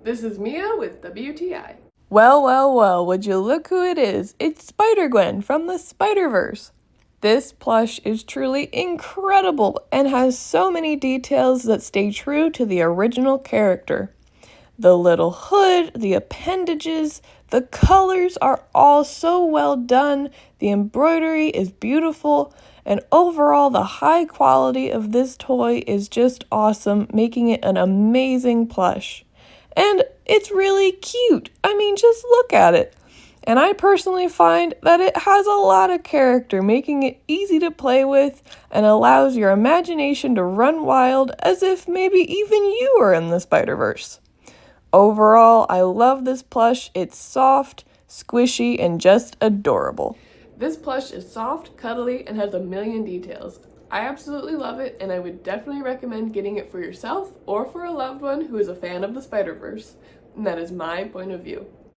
This is Mia with WTI. Well, well, well, would you look who it is? It's Spider-Gwen from the Spider-Verse. This plush is truly incredible and has so many details that stay true to the original character. The little hood, the appendages, the colors are all so well done, the embroidery is beautiful, and overall the high quality of this toy is just awesome, making it an amazing plush. And it's really cute. I mean, just look at it. And I personally find that it has a lot of character, making it easy to play with and allows your imagination to run wild as if maybe even you are in the Spider-Verse. Overall, I love this plush. It's soft, squishy, and just adorable. This plush is soft, cuddly, and has a million details. I absolutely love it, and I would definitely recommend getting it for yourself or for a loved one who is a fan of the Spider-Verse. And that is my point of view.